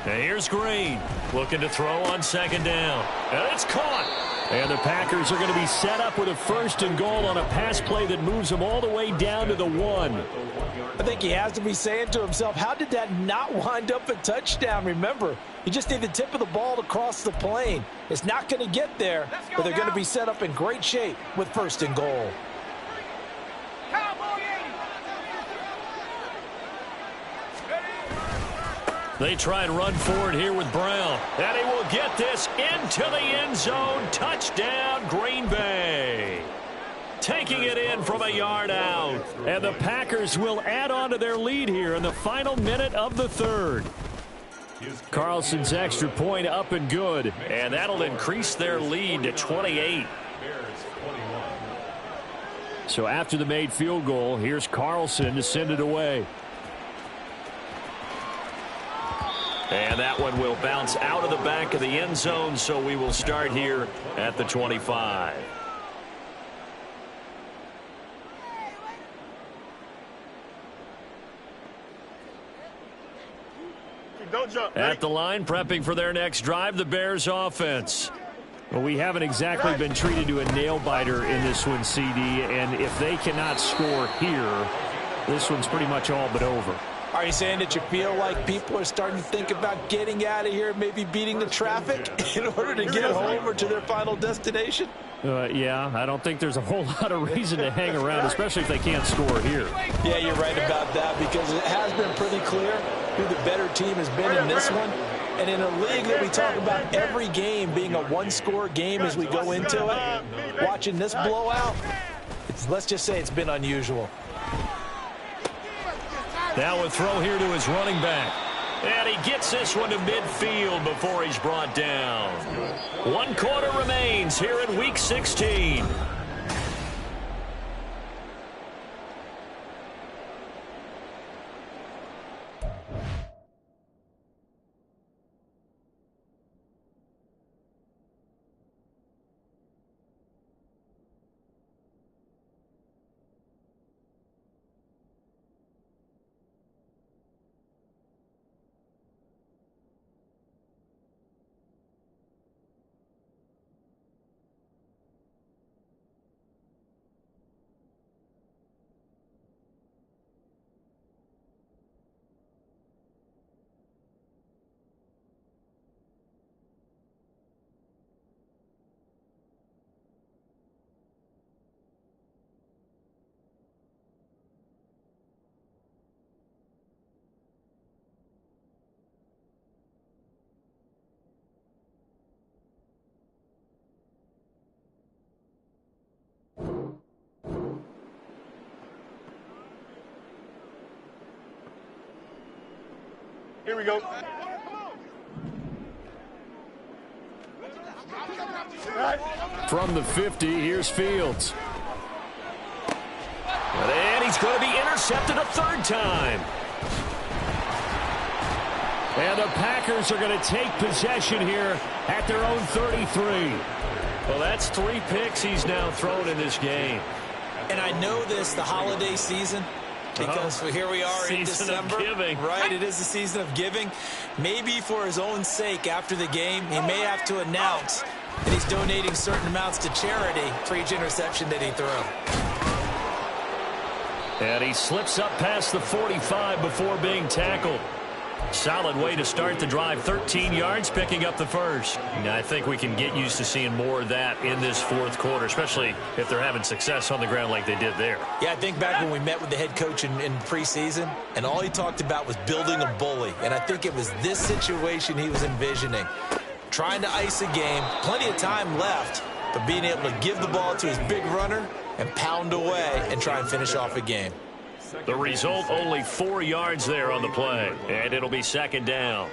And here's Green looking to throw on 2nd down. And it's caught. And the Packers are going to be set up with a 1st and goal on a pass play that moves them all the way down to the 1. I think he has to be saying to himself, how did that not wind up a touchdown? Remember, you just need the tip of the ball to cross the plane. It's not going to get there, but they're going to be set up in great shape with 1st and goal. They try and run forward here with Brown. And he will get this into the end zone. Touchdown, Green Bay. Taking it in from a yard out. And the Packers will add on to their lead here in the final minute of the 3rd. Carlson's extra point up and good. And that'll increase their lead to 28. So after the made field goal, here's Carlson to send it away. And that one will bounce out of the back of the end zone, so we will start here at the 25. Don't jump. At the line, prepping for their next drive, the Bears offense. Well, we haven't exactly been treated to a nail-biter in this one, CD, and if they cannot score here, this one's pretty much all but over. Are you saying that you feel like people are starting to think about getting out of here, maybe beating the traffic in order to get home or to their final destination? Yeah, I don't think there's a whole lot of reason to hang around, especially if they can't score here. Yeah, you're right about that because it has been pretty clear who the better team has been in this one. And in a league that we talk about every game being a one-score game as we go into it, watching this blowout, let's just say it's been unusual. Now a throw here to his running back. And he gets this one to midfield before he's brought down. 1 quarter remains here in Week 16. Here we go. From the 50, here's Fields. And he's going to be intercepted a third time. And the Packers are going to take possession here at their own 33. Well, that's 3 picks he's now thrown in this game. And I know this, the holiday season, because here we are in December. Season of giving. Right, it is the season of giving. Maybe for his own sake after the game, he may have to announce that he's donating certain amounts to charity for each interception that he threw. And he slips up past the 45 before being tackled. Solid way to start the drive. 13 yards, picking up the first. Now, I think we can get used to seeing more of that in this fourth quarter, especially if they're having success on the ground like they did there. Yeah, I think back when we met with the head coach in preseason, and all he talked about was building a bully. And I think it was this situation he was envisioning. Trying to ice a game, plenty of time left, but being able to give the ball to his big runner and pound away and try and finish off a game. The result, only 4 yards there on the play, and it'll be second down.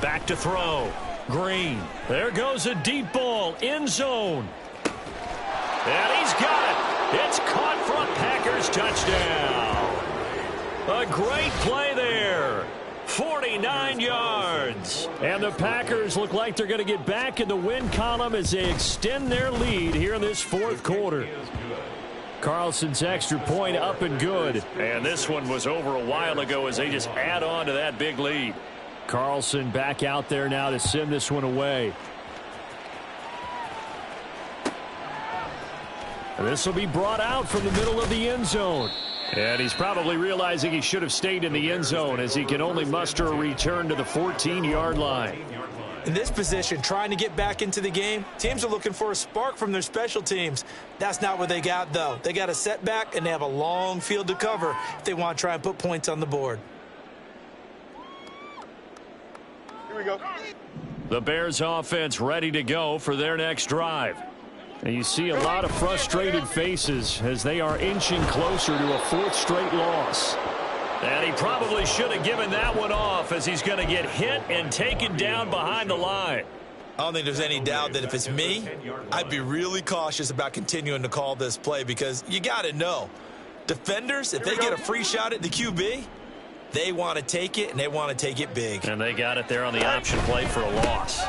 Back to throw. Green. There goes a deep ball. End zone. And he's got it. It's caught for a Packers touchdown. A great play there. 49 yards. And the Packers look like they're going to get back in the win column as they extend their lead here in this fourth quarter. Carlson's extra point up and good. And this one was over a while ago as they just add on to that big lead. Carlson back out there now to send this one away. And this will be brought out from the middle of the end zone. And he's probably realizing he should have stayed in the end zone as he can only muster a return to the 14-yard line. In this position, trying to get back into the game, teams are looking for a spark from their special teams. That's not what they got, though. They got a setback, and they have a long field to cover if they want to try and put points on the board. Here we go. The Bears offense ready to go for their next drive. And you see a lot of frustrated faces as they are inching closer to a fourth straight loss. And he probably should have given that one off as he's going to get hit and taken down behind the line. I don't think there's any doubt that if it's me, I'd be really cautious about continuing to call this play because you got to know, defenders, if they get a free shot at the QB, they want to take it, and they want to take it big. And they got it there on the option play for a loss.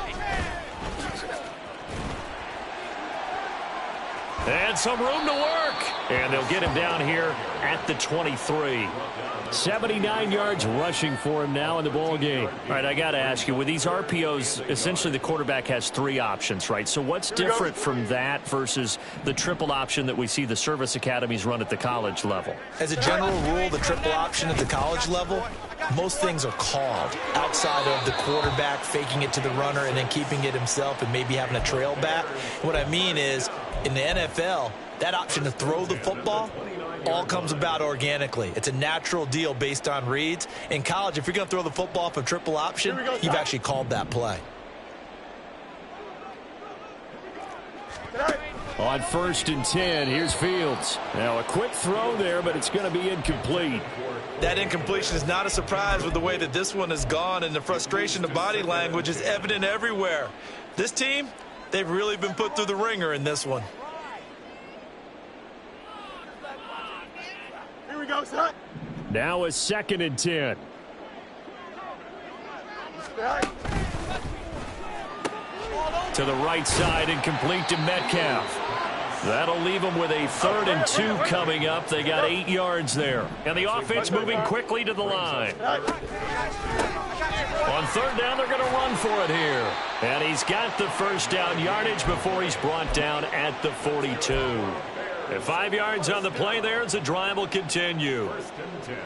And some room to work. And they'll get him down here at the 23. 79 yards rushing for him now in the ball game. All right, I got to ask you, with these RPOs, essentially the quarterback has 3 options, right? So what's different from that versus the triple option that we see the service academies run at the college level? As a general rule, the triple option at the college level, most things are called outside of the quarterback faking it to the runner and then keeping it himself and maybe having a trail back. What I mean is, in the NFL, that option to throw the football all comes about organically. It's a natural deal based on reads. In college, if you're going to throw the football off a triple option, you've actually called that play. On 1st and 10, here's Fields. Now a quick throw there, but it's going to be incomplete. That incompletion is not a surprise with the way that this one has gone, and the frustration of body language is evident everywhere. This team, they've really been put through the ringer in this one. Here we go, son. Now a 2nd and 10. To the right side and complete to Metcalf. That'll leave them with a 3rd and 2 coming up. They got 8 yards there. And the offense moving quickly to the line. On 3rd down, they're going to run for it here. And he's got the first down yardage before he's brought down at the 42. And 5 yards on the play there as the drive will continue.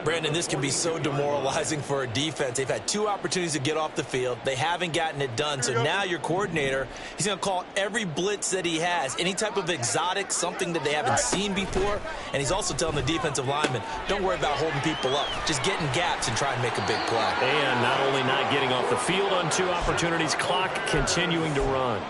Brandon, this can be so demoralizing for a defense. They've had 2 opportunities to get off the field. They haven't gotten it done. So now your coordinator, he's going to call every blitz that he has, any type of exotic, something that they haven't seen before. And he's also telling the defensive lineman, don't worry about holding people up. Just get in gaps and try and make a big play. And not only not getting off the field on 2 opportunities, clock continuing to run.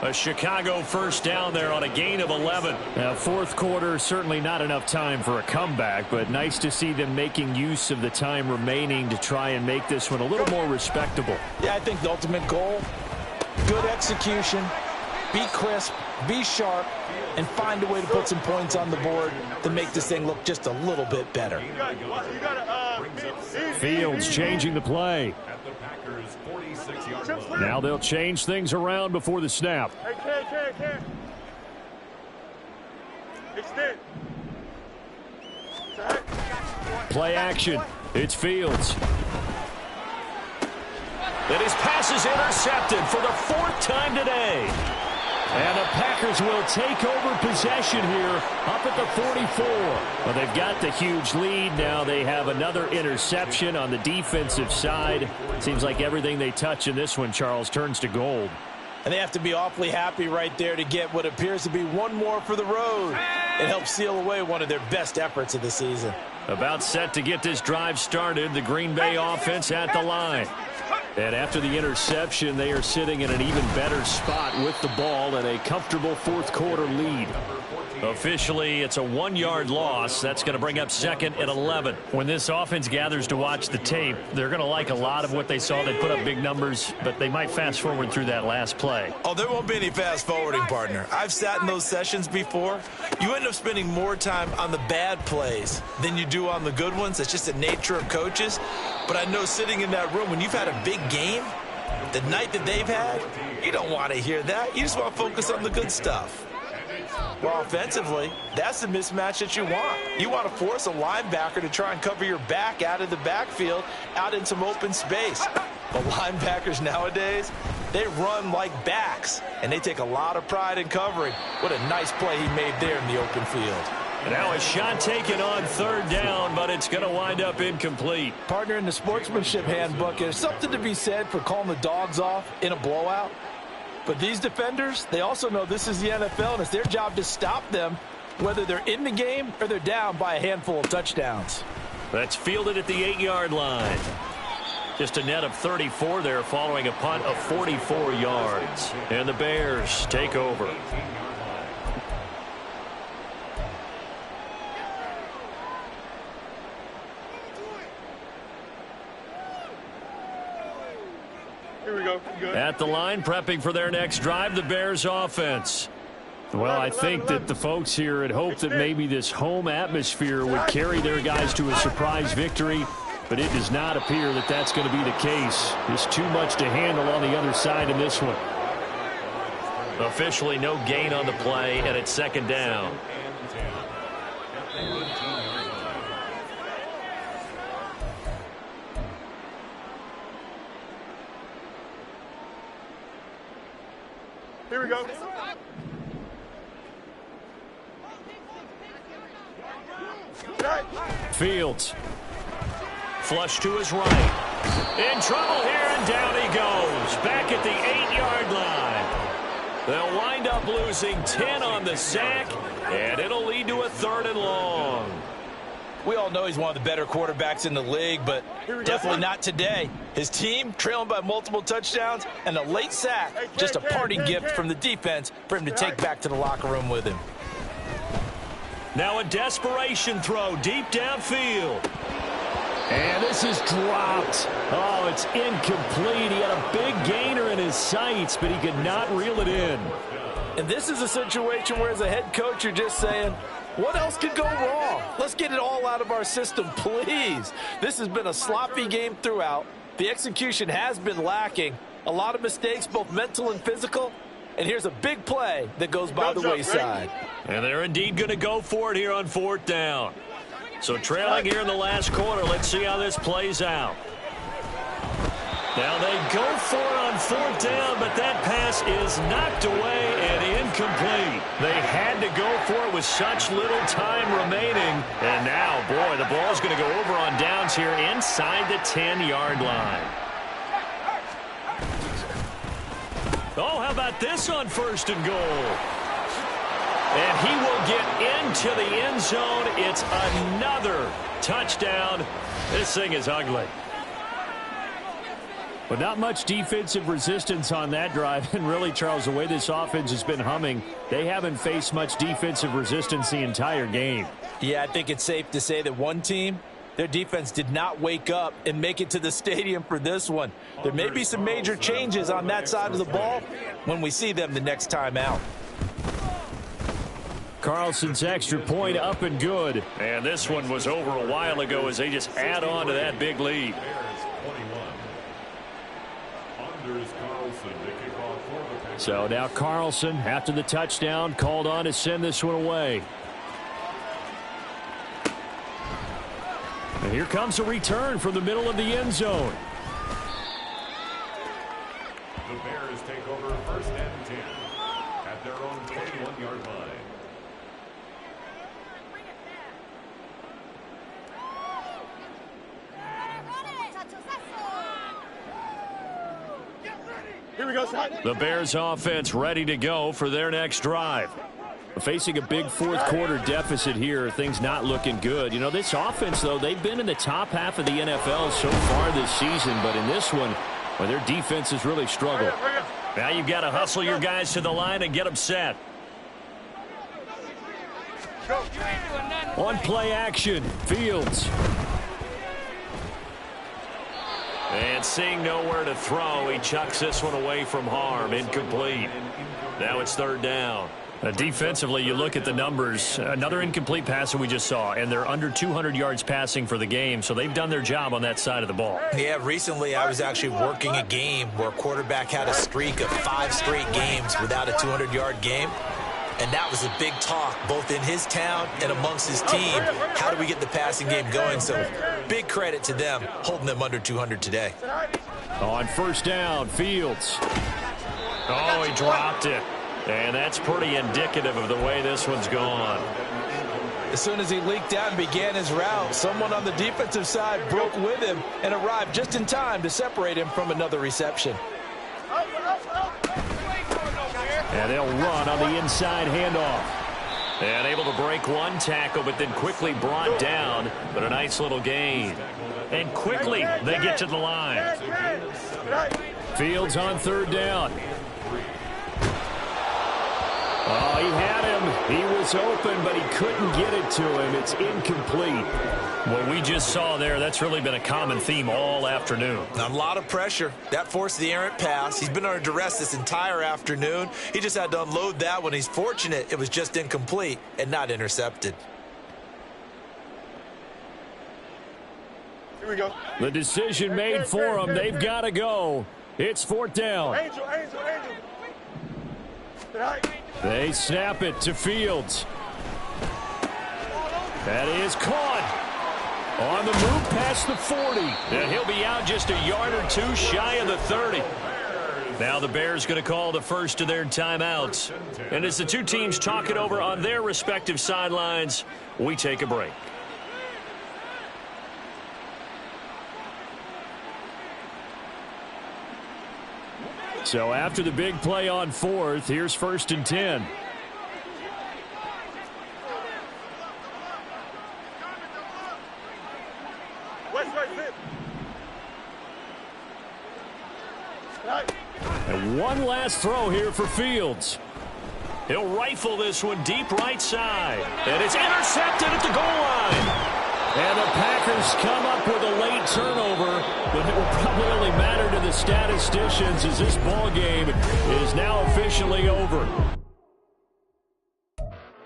A Chicago first down there on a gain of 11. Now, fourth quarter, certainly not enough time for a comeback, but nice to see them making use of the time remaining to try and make this one a little more respectable. Yeah, I think the ultimate goal, good execution, be crisp, be sharp, and find a way to put some points on the board to make this thing look just a little bit better. Fields changing the play. At the Packers' 46-yard line. Now they'll change things around before the snap. Hey, Ken. Extend. Play action. It's Fields. And his pass is intercepted for the 4th time today. And the Packers will take over possession here up at the 44. Well, they've got the huge lead. Now they have another interception on the defensive side. Seems like everything they touch in this one, Charles, turns to gold. And they have to be awfully happy right there to get what appears to be one more for the road. It helps seal away one of their best efforts of the season. About set to get this drive started, the Green Bay offense at the line. And after the interception, they are sitting in an even better spot with the ball and a comfortable fourth quarter lead. Officially, it's a 1-yard loss. That's going to bring up 2nd and 11. When this offense gathers to watch the tape, they're going to like a lot of what they saw. They put up big numbers, but they might fast forward through that last play. Oh, there won't be any fast forwarding, partner. I've sat in those sessions before. You end up spending more time on the bad plays than you do on the good ones. It's just the nature of coaches. But I know sitting in that room, when you've had a big game, the night that they've had, you don't want to hear that. You just want to focus on the good stuff. Well, offensively, that's the mismatch that you want. You want to force a linebacker to try and cover your back out of the backfield, out in some open space. But linebackers nowadays, they run like backs, and they take a lot of pride in covering. What a nice play he made there in the open field. Now a shot taken on 3rd down, but it's going to wind up incomplete. Partner, in the sportsmanship handbook, there's something to be said for calling the dogs off in a blowout. But these defenders, they also know this is the NFL, and it's their job to stop them, whether they're in the game or they're down by a handful of touchdowns. That's fielded at the 8-yard line. Just a net of 34 there following a punt of 44 yards. And the Bears take over. Here we go. Good. At the line, prepping for their next drive, the Bears offense. Well, I think that the folks here had hoped that maybe this home atmosphere would carry their guys to a surprise victory, but it does not appear that that's going to be the case. There's too much to handle on the other side in this one. Officially no gain on the play, and it's 2nd down. Here we go. Fields. Flush to his right. In trouble here, and down he goes. Back at the 8-yard line. They'll wind up losing 10 on the sack, and it'll lead to a 3rd and long. We all know he's one of the better quarterbacks in the league, but definitely not today. His team trailing by multiple touchdowns, and a late sack, just a parting gift from the defense for him to take back to the locker room with him. Now a desperation throw deep downfield. And this is dropped. Oh, it's incomplete. He had a big gainer in his sights, but he could not reel it in. And this is a situation where, as a head coach, you're just saying, what else could go wrong? Let's get it all out of our system, please. This has been a sloppy game throughout. The execution has been lacking. A lot of mistakes, both mental and physical. And here's a big play that goes by the wayside. And they're indeed going to go for it here on 4th down. So trailing here in the last quarter, let's see how this plays out. Now they go for it on on 4th down, but that pass is knocked away and incomplete. They had to go for it with such little time remaining. And now, boy, the ball's going to go over on downs here inside the 10-yard line. Oh, how about this on 1st and goal? And he will get into the end zone. It's another touchdown. This thing is ugly. But not much defensive resistance on that drive. And really, Charles, the way this offense has been humming, they haven't faced much defensive resistance the entire game. Yeah, I think it's safe to say that one team, their defense did not wake up and make it to the stadium for this one. There may be some major changes on that side of the ball when we see them the next time out. Carlson's extra point up and good. And this one was over a while ago as they just add on to that big lead. So now Carlson, after the touchdown, called on to send this one away. And here comes a return from the middle of the end zone. The Bears take over 1st and 10 at their own 21-yard line. Here we go, the Bears offense ready to go for their next drive. Facing a big 4th quarter deficit here, things not looking good. You know, this offense, though, they've been in the top half of the NFL so far this season, but in this one, well, their defense has really struggled. Now you've got to hustle your guys to the line and get them set. On play action, Fields. And seeing nowhere to throw, he chucks this one away from harm. Incomplete. Now it's 3rd down. Defensively, you look at the numbers. Another incomplete pass that we just saw, and they're under 200 yards passing for the game, so they've done their job on that side of the ball. Yeah, recently I was actually working a game where a quarterback had a streak of 5 straight games without a 200-yard game. And that was a big talk, both in his town and amongst his team. How do we get the passing game going? So big credit to them, holding them under 200 today. On 1st down, Fields. Oh, he dropped it. And that's pretty indicative of the way this one's gone. As soon as he leaked out and began his route, someone on the defensive side broke with him and arrived just in time to separate him from another reception. And they'll run on the inside handoff. And able to break one tackle, but then quickly brought down. But a nice little gain. And quickly they get to the line. Fields on 3rd down. Oh, he had him. He was open, but he couldn't get it to him. It's incomplete. What we just saw there, that's really been a common theme all afternoon. A lot of pressure. That forced the errant pass. He's been under duress this entire afternoon. He just had to unload that one. He's fortunate it was just incomplete and not intercepted. Here we go. The decision made for him. They've got to go. It's 4th down. Angel. They snap it to Fields. That is caught. On the move past the 40. And he'll be out just a yard or two shy of the 30. Now the Bears going to call the first of their timeouts. And as the two teams talk it over on their respective sidelines, we take a break. So after the big play on 4th, here's 1st and 10. And one last throw here for Fields. He'll rifle this one deep right side. And it's intercepted at the goal line. And the Packers come up with a late turnover, but it will probably only matter to the statisticians as this ball game is now officially over.